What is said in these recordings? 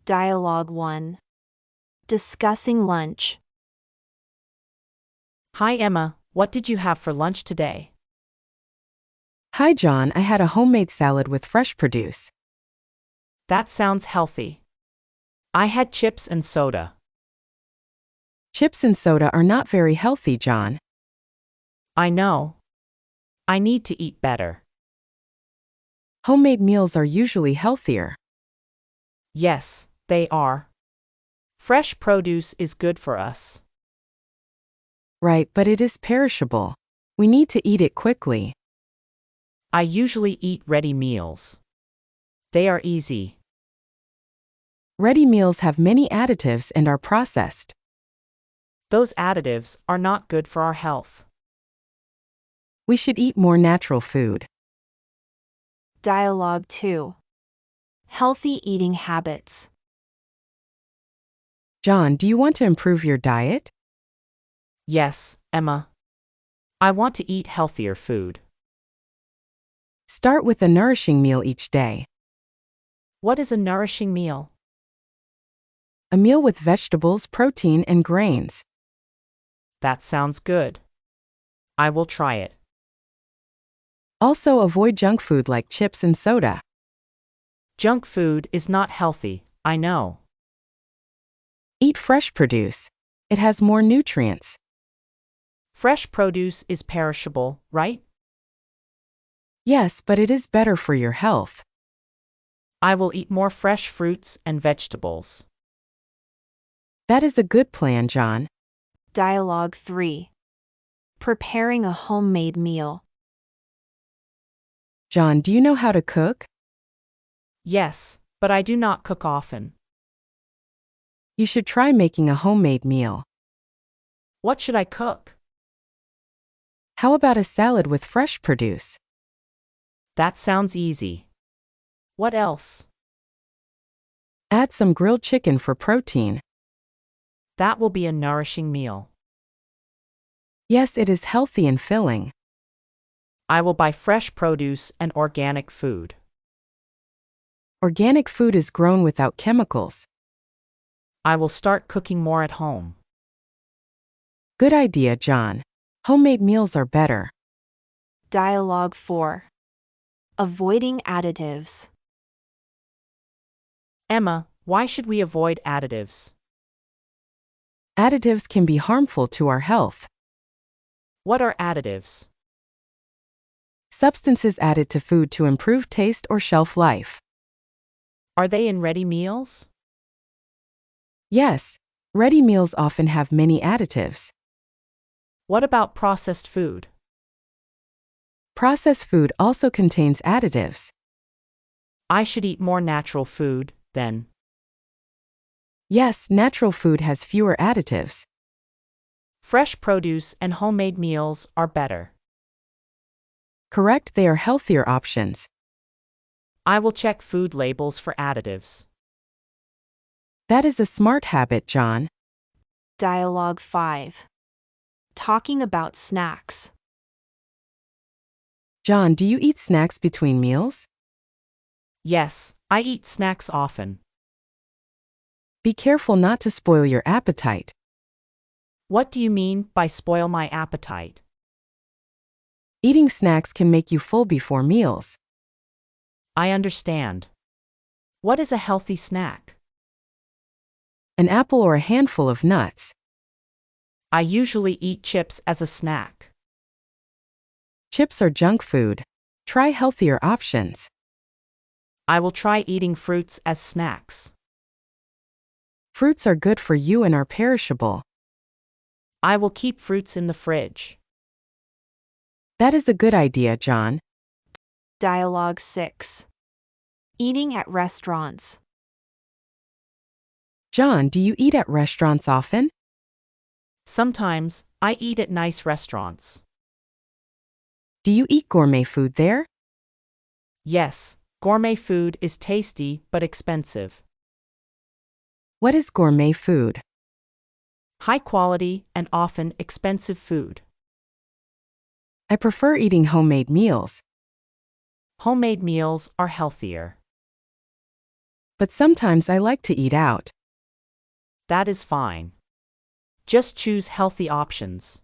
Dialogue 1. Discussing lunch. Hi Emma, what did you have for lunch today? Hi John, I had a homemade salad with fresh produce. That sounds healthy. I had chips and soda. Chips and soda are not very healthy, John. I know. I need to eat better. Homemade meals are usually healthier. Yes, they are. Fresh produce is good for us. Right, but it is perishable. We need to eat it quickly. I usually eat ready meals. They are easy. Ready meals have many additives and are processed. Those additives are not good for our health. We should eat more natural food. Dialogue 2. Healthy eating habits. John, do you want to improve your diet? Yes, Emma. I want to eat healthier food. Start with a nourishing meal each day. What is a nourishing meal? A meal with vegetables, protein, and grains. That sounds good. I will try it. Also, avoid junk food like chips and soda. Junk food is not healthy, I know. Eat fresh produce. It has more nutrients. Fresh produce is perishable, right? Yes, but it is better for your health. I will eat more fresh fruits and vegetables. That is a good plan, John. Dialogue 3. Preparing a homemade meal. John, do you know how to cook? Yes, but I do not cook often. You should try making a homemade meal. What should I cook? How about a salad with fresh produce? That sounds easy. What else? Add some grilled chicken for protein. That will be a nourishing meal. Yes, it is healthy and filling. I will buy fresh produce and organic food. Organic food is grown without chemicals. I will start cooking more at home. Good idea, John. Homemade meals are better. Dialogue 4. Avoiding additives. Emma, why should we avoid additives? Additives can be harmful to our health. What are additives? Substances added to food to improve taste or shelf life. Are they in ready meals? Yes, ready meals often have many additives. What about processed food? Processed food also contains additives. I should eat more natural food, then. Yes, natural food has fewer additives. Fresh produce and homemade meals are better. Correct, they are healthier options. I will check food labels for additives. That is a smart habit, John. Dialogue 5. Talking about snacks. John, do you eat snacks between meals? Yes, I eat snacks often. Be careful not to spoil your appetite. What do you mean by spoil my appetite? Eating snacks can make you full before meals. I understand. What is a healthy snack? An apple or a handful of nuts. I usually eat chips as a snack. Chips are junk food. Try healthier options. I will try eating fruits as snacks. Fruits are good for you and are perishable. I will keep fruits in the fridge. That is a good idea, John. Dialogue 6. Eating at restaurants. John, do you eat at restaurants often? Sometimes, I eat at nice restaurants. Do you eat gourmet food there? Yes, gourmet food is tasty but expensive. What is gourmet food? High quality and often expensive food. I prefer eating homemade meals. Homemade meals are healthier. but sometimes I like to eat out. That is fine. Just choose healthy options.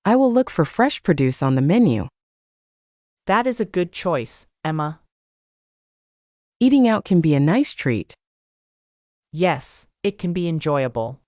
I will look for fresh produce on the menu. That is a good choice, Emma. Eating out can be a nice treat. Yes, it can be enjoyable.